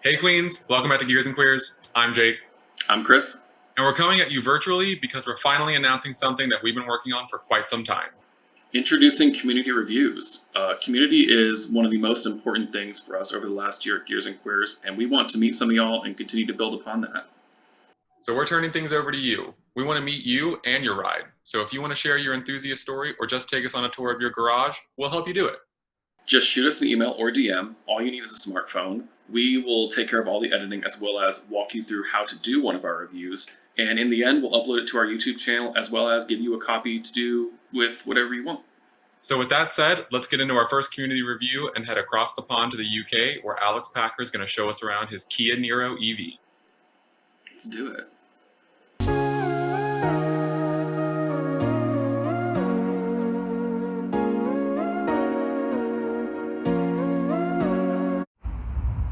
Hey Queens, welcome back to Gears and Queers. I'm Jake. I'm Chris. And we're coming at you virtually because we're finally announcing something that we've been working on for quite some time. Introducing community reviews. Community is one of the most important things for us over the last year at Gears and Queers, and we want to meet some of y'all and continue to build upon that. So we're turning things over to you. We want to meet you and your ride. So if you want to share your enthusiast story or just take us on a tour of your garage, we'll help you do it. Just shoot us an email or DM. All you need is a smartphone. We will take care of all the editing as well as walk you through how to do one of our reviews. And in the end, we'll upload it to our YouTube channel as well as give you a copy to do with whatever you want. So with that said, let's get into our first community review and head across the pond to the UK, where Alex Packer is going to show us around his Kia Niro EV. Let's do it.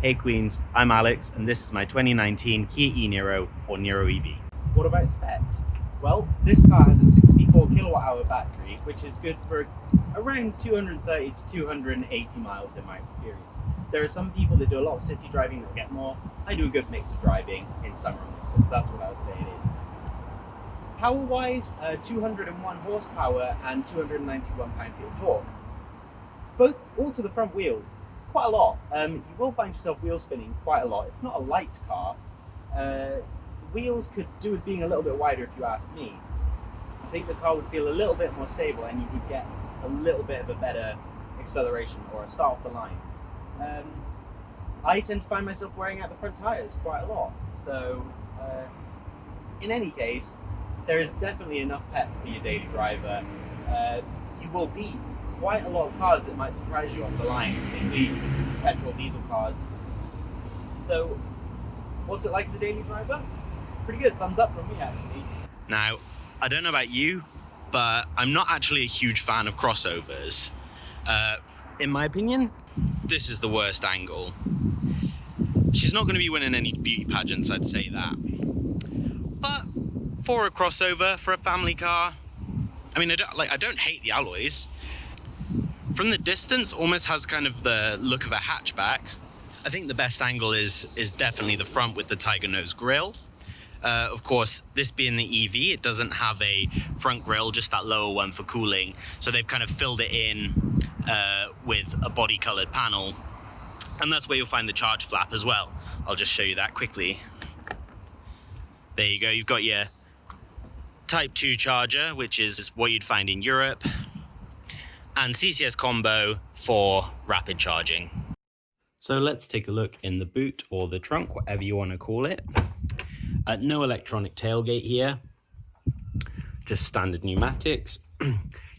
Hey Queens, I'm Alex and this is my 2019 Kia Niro or Niro EV. What about specs? Well, this car has a 64 kilowatt hour battery, which is good for around 230 to 280 miles in my experience. There are some people that do a lot of city driving that get more. I do a good mix of driving in summer and winter, so that's what I would say it is. Power-wise, 201 horsepower and 291 pound-feet of torque. All to the front wheels. Quite a lot. You will find yourself wheel spinning quite a lot. It's not a light car. The wheels could do with being a little bit wider if you ask me. I think the car would feel a little bit more stable and you would get a little bit of a better acceleration or a start off the line. I tend to find myself wearing out the front tyres quite a lot. So in any case, there is definitely enough pep for your daily driver. You will beat quite a lot of cars that might surprise you off the line, particularly petrol diesel cars. So, what's it like as a daily driver? Pretty good, thumbs up from me actually. Now, I don't know about you, but I'm not actually a huge fan of crossovers. In my opinion, this is the worst angle. She's not going to be winning any beauty pageants, I'd say that. But for a crossover, for a family car, I mean, I don't hate the alloys. From the distance, almost has kind of the look of a hatchback. I think the best angle is definitely the front with the Tiger Nose grille. Of course, this being the EV, it doesn't have a front grille, just that lower one for cooling. So they've kind of filled it in with a body colored panel. And that's where you'll find the charge flap as well. I'll just show you that quickly. There you go, you've got your Type 2 charger, which is what you'd find in Europe, and CCS combo for rapid charging. So let's take a look in the boot or the trunk, whatever you want to call it. No electronic tailgate here, just standard pneumatics.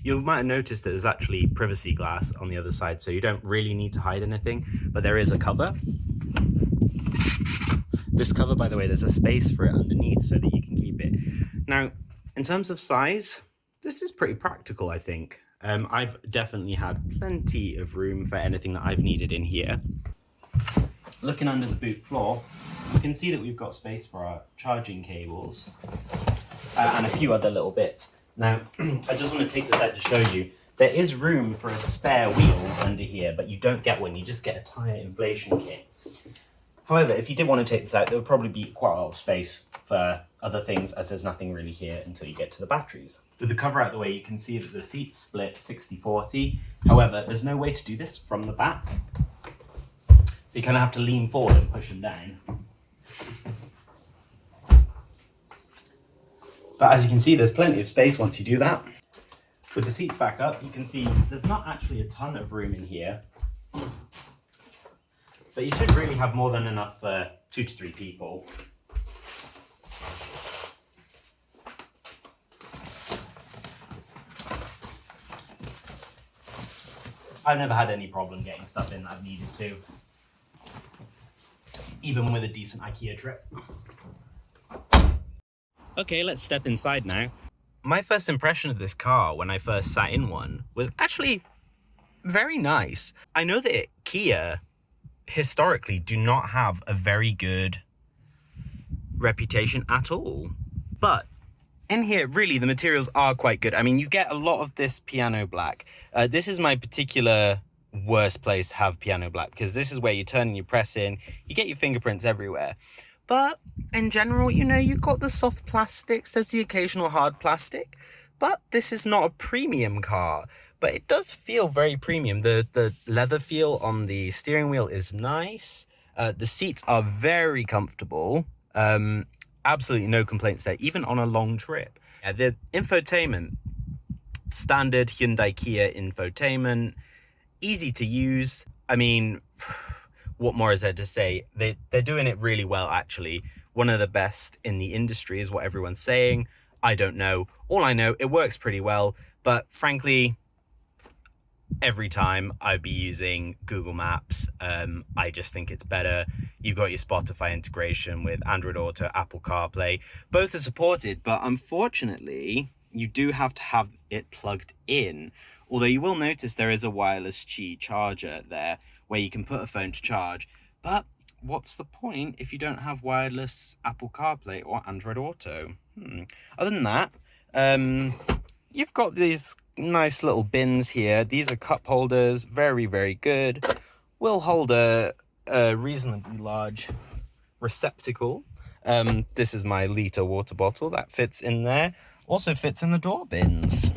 You might have noticed that there's actually privacy glass on the other side, so you don't really need to hide anything, but there is a cover. This cover, by the way, there's a space for it underneath so that you can keep it. Now, in terms of size, this is pretty practical, I think. I've definitely had plenty of room for anything that I've needed in here. Looking under the boot floor, you can see that we've got space for our charging cables and a few other little bits. Now, I just want to take this out to show you. There is room for a spare wheel under here, but you don't get one. You just get a tyre inflation kit. However, if you did want to take this out, there would probably be quite a lot of space for other things, as there's nothing really here until you get to the batteries. With the cover out the way, you can see that the seats split 60-40. However, there's no way to do this from the back. So you kind of have to lean forward and push them down. But as you can see, there's plenty of space once you do that. With the seats back up, you can see there's not actually a ton of room in here. But you should really have more than enough for 2 to 3 people. I've never had any problem getting stuff in that I've needed to, even with a decent IKEA trip. Okay, let's step inside now. My first impression of this car when I first sat in one was actually very nice. I know that Kia historically do not have a very good reputation at all, but in here, really, the materials are quite good. I mean, you get a lot of this piano black. This is my particular worst place to have piano black, because this is where you turn and you press in, you get your fingerprints everywhere. But in general, you know, you've got the soft plastics, there's the occasional hard plastic, but this is not a premium car, but it does feel very premium. The leather feel on the steering wheel is nice. The seats are very comfortable. Absolutely no complaints there, even on a long trip. The infotainment, standard Hyundai Kia infotainment, easy to use. I mean, what more is there to say? They're doing it really well, actually. One of the best in the industry is what everyone's saying. I don't know. All I know, it works pretty well, but frankly, every time I'd be using Google Maps. I just think it's better. You've got your Spotify integration with Android Auto, Apple CarPlay. Both are supported, but unfortunately, you do have to have it plugged in. Although you will notice there is a wireless Qi charger there where you can put a phone to charge. But what's the point if you don't have wireless Apple CarPlay or Android Auto? Other than that, you've got these nice little bins here. These are cup holders, very, very good. Will hold a reasonably large receptacle. This is my litre water bottle that fits in there. Also fits in the door bins.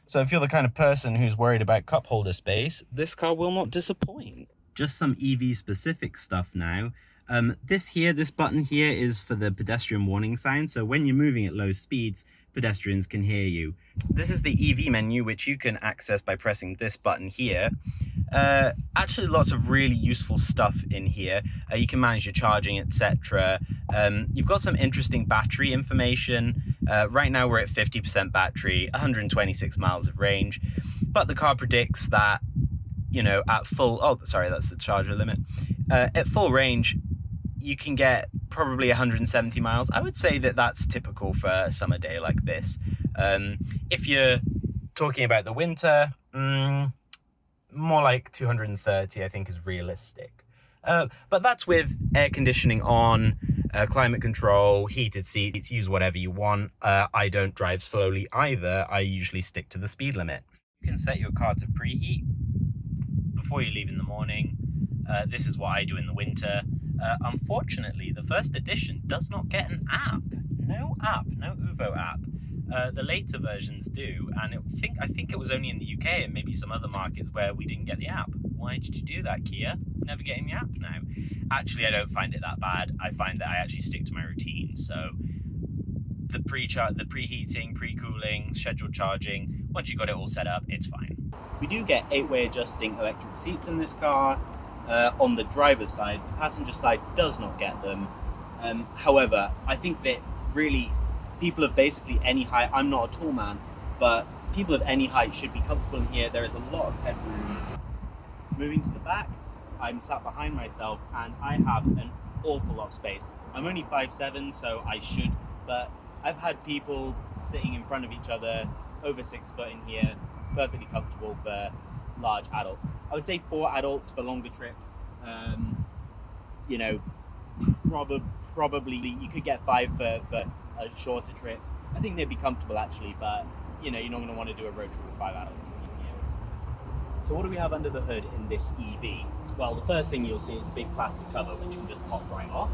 So if you're the kind of person who's worried about cup holder space, this car will not disappoint. Just some EV specific stuff now. This button here is for the pedestrian warning sign. So when you're moving at low speeds, pedestrians can hear you. This is the EV menu, which you can access by pressing this button here. Actually, lots of really useful stuff in here. You can manage your charging, etc. You've got some interesting battery information. Right now we're at 50% battery, 126 miles of range, but the car predicts that, you know, at full, oh, sorry, that's the charger limit. At full range, you can get probably 170 miles. I would say that that's typical for a summer day like this. If you're talking about the winter, more like 230, I think, is realistic. But that's with air conditioning on, climate control, heated seats, use whatever you want. I don't drive slowly either. I usually stick to the speed limit. You can set your car to preheat before you leave in the morning. This is what I do in the winter. Unfortunately, the first edition does not get an app. No app, no UVO app. The later versions do, and I think it was only in the UK and maybe some other markets where we didn't get the app. Why did you do that, Kia? Never getting the app now. Actually, I don't find it that bad. I find that I actually stick to my routine. So the preheating, pre-cooling, scheduled charging, once you got it all set up, it's fine. We do get 8-way adjusting electric seats in this car. On the driver's side, the passenger side does not get them. However, I think that really people of basically any height, I'm not a tall man, but people of any height should be comfortable in here. There is a lot of headroom. Moving to the back, I'm sat behind myself and I have an awful lot of space. I'm only 5'7", so I should, but I've had people sitting in front of each other, over 6 foot in here, perfectly comfortable for large adults. I would say 4 adults for longer trips. You know, probably you could get 5 for a shorter trip. I think they'd be comfortable actually, but you know, you're not going to want to do a road trip with 5 adults in here. So what do we have under the hood in this EV? Well, the first thing you'll see is a big plastic cover which you can just pop right off.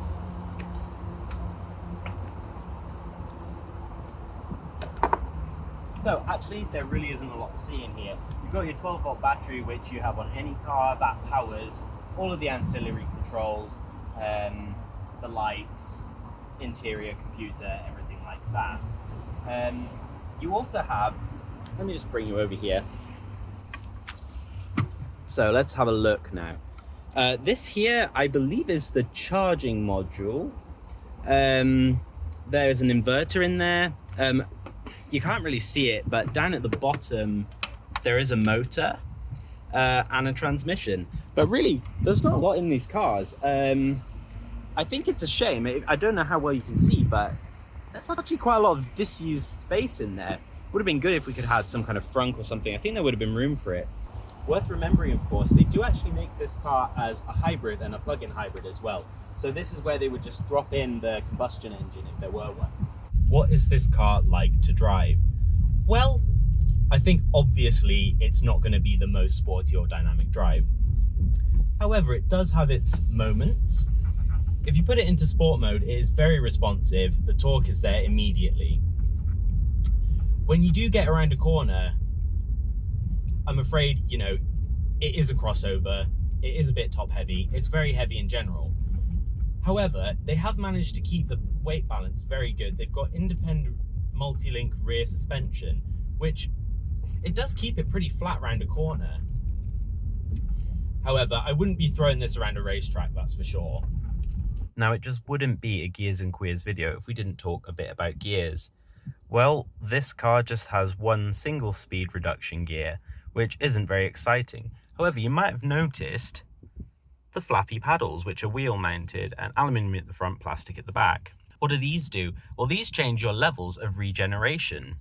So actually, there really isn't a lot to see in here. You've got your 12-volt battery, which you have on any car, that powers all of the ancillary controls, the lights, interior computer, everything like that. You also have, let me just bring you over here. So let's have a look now. This here, I believe, is the charging module. There's an inverter in there. You can't really see it, but down at the bottom, there is a motor and a transmission. But really, there's not a lot in these cars. I think it's a shame. I don't know how well you can see, but there's actually quite a lot of disused space in there. Would have been good if we could have had some kind of frunk or something. I think there would have been room for it. Worth remembering, of course, they do actually make this car as a hybrid and a plug-in hybrid as well. So this is where they would just drop in the combustion engine if there were one. What is this car like to drive? Well, I think obviously it's not going to be the most sporty or dynamic drive. However, it does have its moments. If you put it into sport mode, it is very responsive. The torque is there immediately. When you do get around a corner, I'm afraid, you know, it is a crossover. It is a bit top heavy. It's very heavy in general. However, they have managed to keep the weight balance very good. They've got independent multi-link rear suspension, which it does keep it pretty flat around a corner. However, I wouldn't be throwing this around a racetrack, that's for sure. Now, it just wouldn't be a Gears and Queers video if we didn't talk a bit about gears. Well, this car just has one single speed reduction gear, which isn't very exciting. However, you might have noticed the flappy paddles, which are wheel mounted and aluminium at the front, plastic at the back. What do these do? Well, these change your levels of regeneration.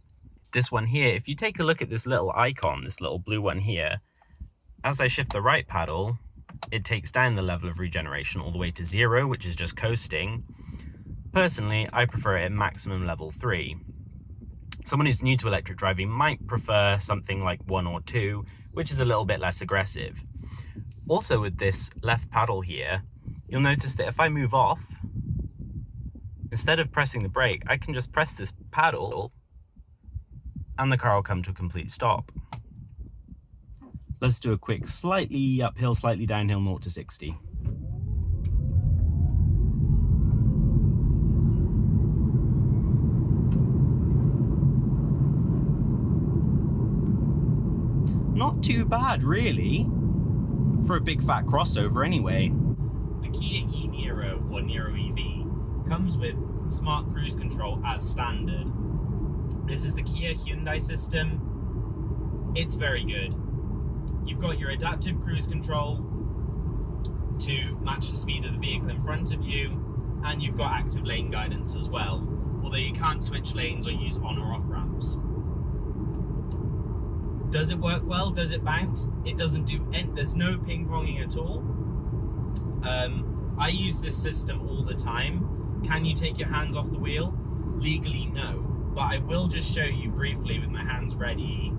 This one here, if you take a look at this little icon, this little blue one here, as I shift the right paddle, it takes down the level of regeneration all the way to 0, which is just coasting. Personally, I prefer it at maximum level 3. Someone who's new to electric driving might prefer something like 1 or 2, which is a little bit less aggressive. Also with this left paddle here, you'll notice that if I move off, instead of pressing the brake, I can just press this paddle and the car will come to a complete stop. Let's do a quick slightly uphill, slightly downhill 0 to 60. Not too bad, really, for a big fat crossover anyway. The Kia Niro or Niro EV comes with smart cruise control as standard. This is the Kia Hyundai system. It's very good. You've got your adaptive cruise control to match the speed of the vehicle in front of you, and you've got active lane guidance as well, although you can't switch lanes or use on or off ramps. Does it work well? Does it bounce? It doesn't do any, there's no ping-ponging at all. I use this system all the time. Can you take your hands off the wheel? Legally, no. But I will just show you briefly with my hands ready.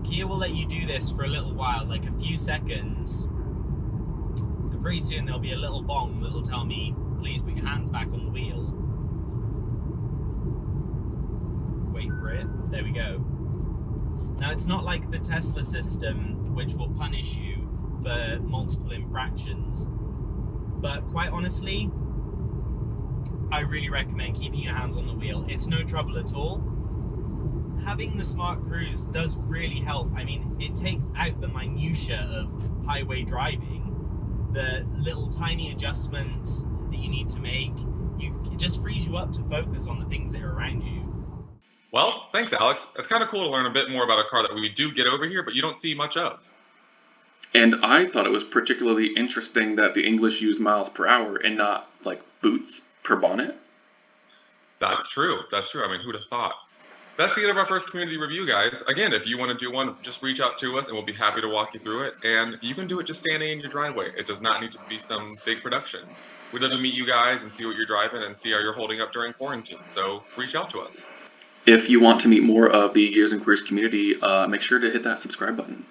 Kia will let you do this for a little while, like a few seconds. And pretty soon there'll be a little bong that will tell me, please put your hands back on the wheel. Wait for it. There we go. Now, it's not like the Tesla system, which will punish you for multiple infractions. But quite honestly, I really recommend keeping your hands on the wheel. It's no trouble at all. Having the smart cruise does really help. I mean, it takes out the minutiae of highway driving, the little tiny adjustments that you need to make. It just frees you up to focus on the things that are around you. Well, thanks, Alex. It's kind of cool to learn a bit more about a car that we do get over here, but you don't see much of. And I thought it was particularly interesting that the English use miles per hour and not like boots per bonnet. That's true. That's true. I mean, who'd have thought? That's the end of our first community review, guys. Again, if you want to do one, just reach out to us and we'll be happy to walk you through it. And you can do it just standing in your driveway. It does not need to be some big production. We'd love to meet you guys and see what you're driving and see how you're holding up during quarantine. So reach out to us. If you want to meet more of the Gears and Queers community, make sure to hit that subscribe button.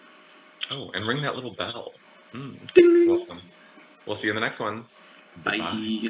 Oh, and ring that little bell. Ding. Welcome. We'll see you in the next one. Bye. Bye.